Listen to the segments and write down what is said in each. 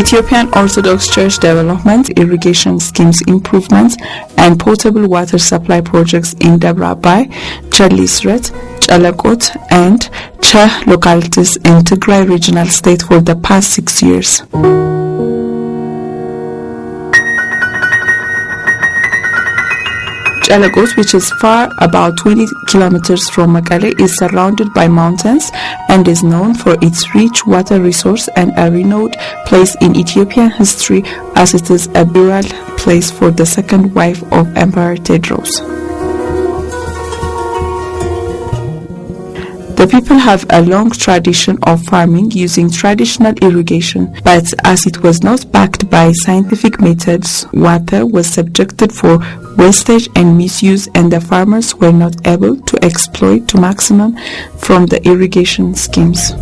The Ethiopian Orthodox Church development, irrigation schemes improvements, and potable water supply projects in Dabra Abai, Chalisret, Chalakot, and Cheh localities in Tigray regional state for the past 6 years. Chalakot, which is far about 20 kilometers from Mekelle, is surrounded by mountains and is known for its rich water resource and a renowned place in Ethiopian history as it is a burial place for the second wife of Emperor Tewodros. The people have a long tradition of farming using traditional irrigation, but as it was not backed by scientific methods, water was subjected for wastage and misuse, and the farmers were not able to exploit to maximum from the irrigation schemes.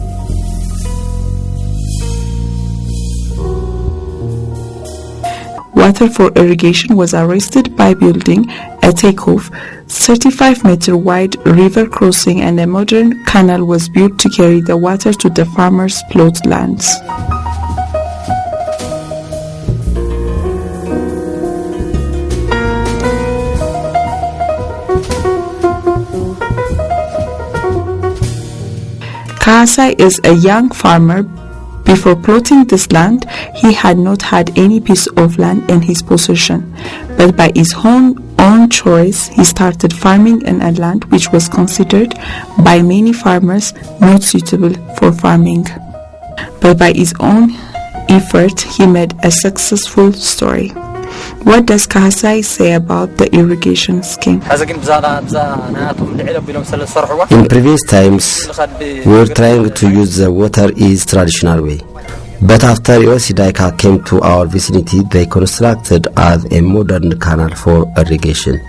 Water for irrigation was arrested by building a takeoff 35-meter wide river crossing, and a modern canal was built to carry the water to the farmers' plot lands. Kahasai is a young farmer. Before plotting this land, he had not had any piece of land in his possession, but by his own choice, he started farming in a land which was considered by many farmers not suitable for farming. But by his own effort, he made a successful story. What does Kahasai say about the irrigation scheme? In previous times, we were trying to use the water is traditional way. But after Yosidika came to our vicinity, they constructed as a modern canal for irrigation.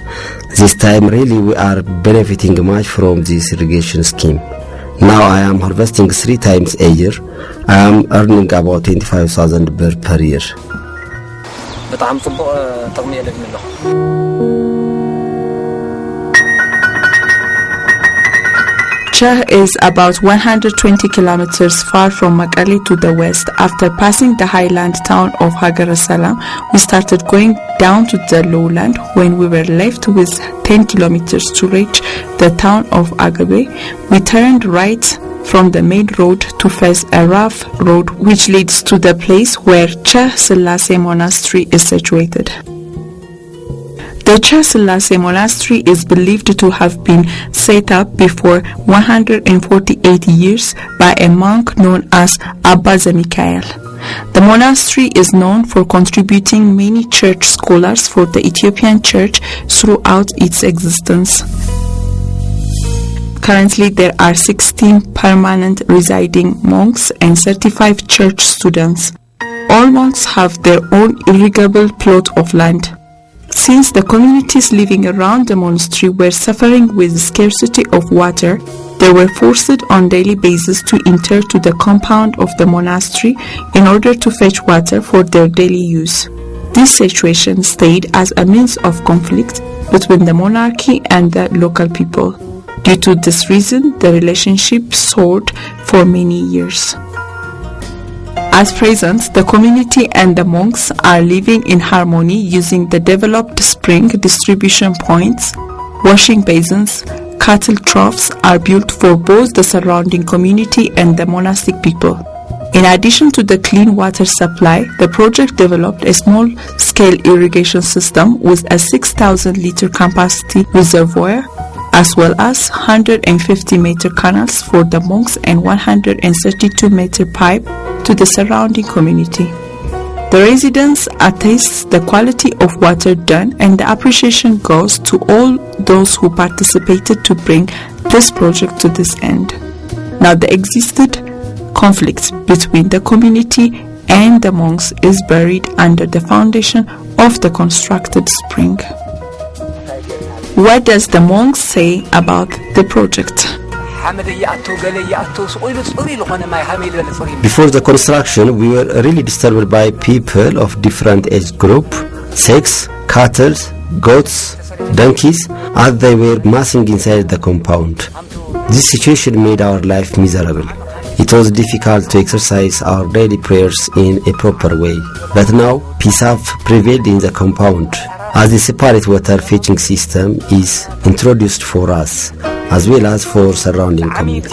This time really we are benefiting much from this irrigation scheme. Now I am harvesting 3 times a year. I am earning about 25,000 birr per year. Cheh is about 120 kilometers far from Mekelle to the west. After passing the highland town of Hagar Salam, we started going down to the lowland when we were left with 10 kilometers to reach the town of Agabe. We turned right from the main road to face a rough road which leads to the place where Cheh Selassie Monastery is situated. The Cheh Selassie Monastery is believed to have been set up before 148 years by a monk known as Abba Zemikael. The monastery is known for contributing many church scholars for the Ethiopian church throughout its existence. Currently, there are 16 permanent residing monks and 35 church students. All monks have their own irrigable plot of land. Since the communities living around the monastery were suffering with the scarcity of water, they were forced on daily basis to enter to the compound of the monastery in order to fetch water for their daily use. This situation stayed as a means of conflict between the monarchy and the local people. Due to this reason, the relationship soured for many years. At present, the community and the monks are living in harmony using the developed spring distribution points. Washing basins, cattle troughs are built for both the surrounding community and the monastic people. In addition to the clean water supply, the project developed a small-scale irrigation system with a 6,000-liter capacity reservoir, as well as 150-meter canals for the monks and 132-meter pipe to the surrounding community. The residents attest the quality of water done, and the appreciation goes to all those who participated to bring this project to this end. Now the existed conflict between the community and the monks is buried under the foundation of the constructed spring. What does the monks say about the project? Before the construction, we were really disturbed by people of different age group, sex, cattle, goats, donkeys, as they were massing inside the compound. This situation made our life miserable. It was difficult to exercise our daily prayers in a proper way. But now, peace have prevailed in the compound, as the separate water fetching system is introduced for us, as well as for surrounding community.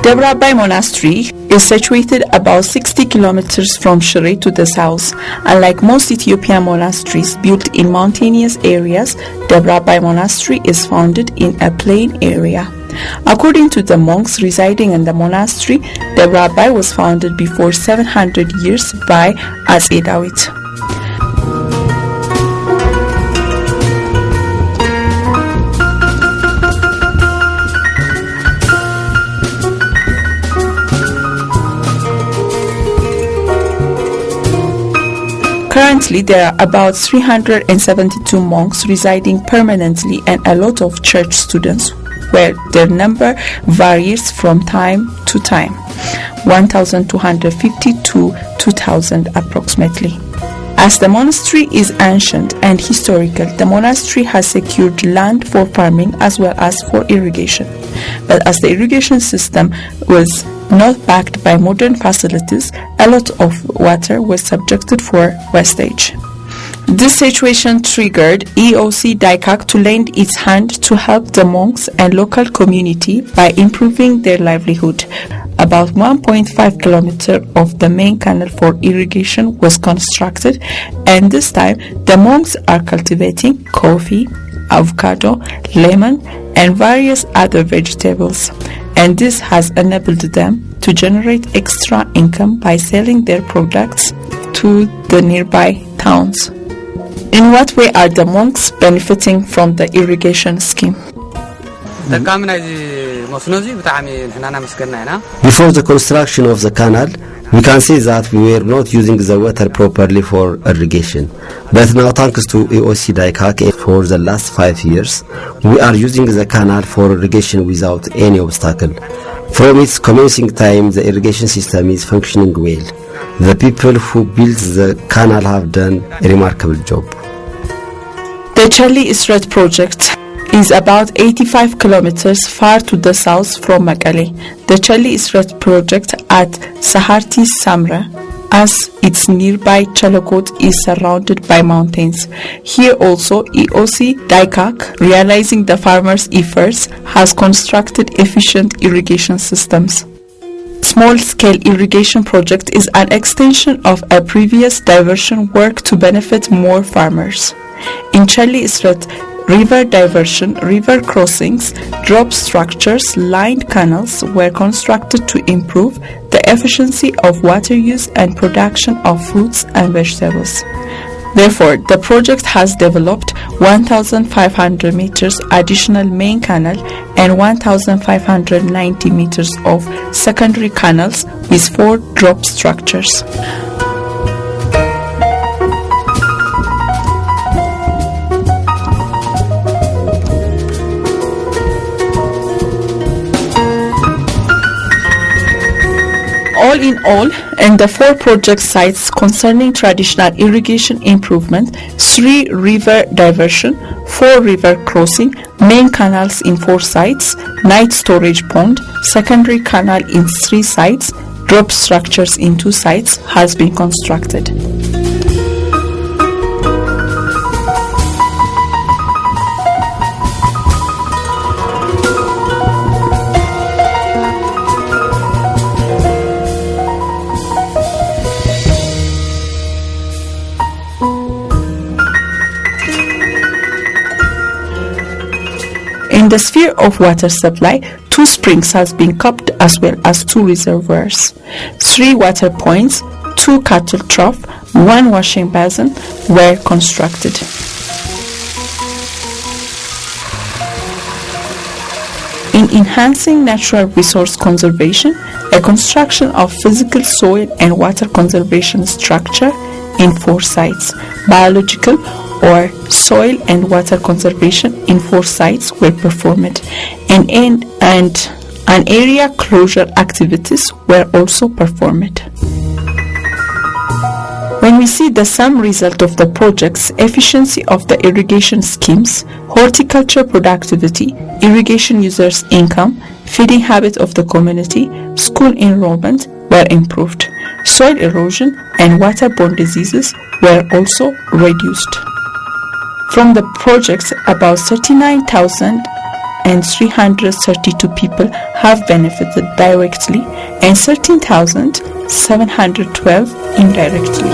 Debre Abbay Monastery is situated about 60 kilometers from Shire to the south. Unlike most Ethiopian monasteries built in mountainous areas, Debre Abbay Monastery is founded in a plain area. According to the monks residing in the monastery, Debre Abbay was founded before 700 years by Atse Dawit. Currently, there are about 372 monks residing permanently and a lot of church students, where their number varies from time to time, 1,250 to 2,000 approximately. As the monastery is ancient and historical, the monastery has secured land for farming as well as for irrigation. But as the irrigation system was not backed by modern facilities, a lot of water was subjected for wastage. This situation triggered EOC DICAC to lend its hand to help the monks and local community by improving their livelihood. About 1.5 kilometers of the main canal for irrigation was constructed, and this time the monks are cultivating coffee, avocado, lemon, and various other vegetables, and this has enabled them to generate extra income by selling their products to the nearby towns. In what way are the monks benefiting from the irrigation scheme? Before the construction of the canal, we can say that we were not using the water properly for irrigation. But now, thanks to EOC DICAC, for the last 5 years, we are using the canal for irrigation without any obstacle. From its commencing time, the irrigation system is functioning well. The people who built the canal have done a remarkable job. The Charlie Isret project is about 85 kilometers far to the south from Mekelle. The Charlie Isret project at Saharti Samra, as its nearby Chalokot is surrounded by mountains. Here also EOC DICAC, realizing the farmers' efforts, has constructed efficient irrigation systems. Small-scale irrigation project is an extension of a previous diversion work to benefit more farmers. In Charlie Isret, river diversion, river crossings, drop structures, lined canals were constructed to improve the efficiency of water use and production of fruits and vegetables. Therefore, the project has developed 1,500 meters additional main canal and 1,590 meters of secondary canals with 4 drop structures. All in all, in the 4 project sites concerning traditional irrigation improvement, 3 river diversion, 4 river crossing, main canals in 4 sites, night storage pond, secondary canal in 3 sites, drop structures in 2 sites has been constructed. In the sphere of water supply, 2 springs has been capped as well as 2 reservoirs, 3 water points, 2 cattle trough, 1 washing basin were constructed. In enhancing natural resource conservation, a construction of physical soil and water conservation structure in 4 sites, biological or soil and water conservation in 4 sites were performed, and an area closure activities were also performed. When we see the sum result of the projects, efficiency of the irrigation schemes, horticulture productivity, irrigation users' income, feeding habit of the community, school enrollment were improved. Soil erosion and waterborne diseases were also reduced. From the projects, about 39,332 people have benefited directly and 13,712 indirectly.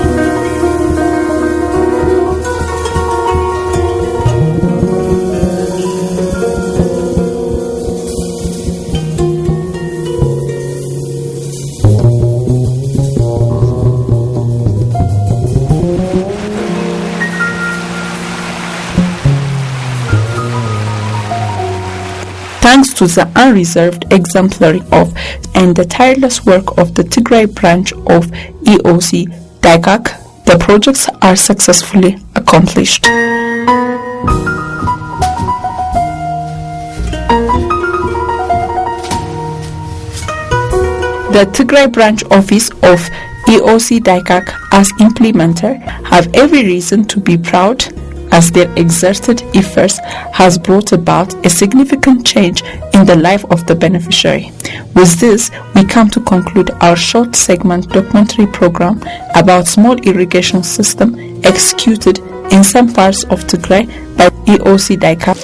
Thanks to the unreserved exemplary of and the tireless work of the Tigray branch of EOC DICAC, the projects are successfully accomplished. The Tigray branch office of EOC DICAC as implementer have every reason to be proud, as their exerted efforts has brought about a significant change in the life of the beneficiary. With this, we come to conclude our short segment documentary program about small irrigation system executed in some parts of Tigray by EOC DICAC.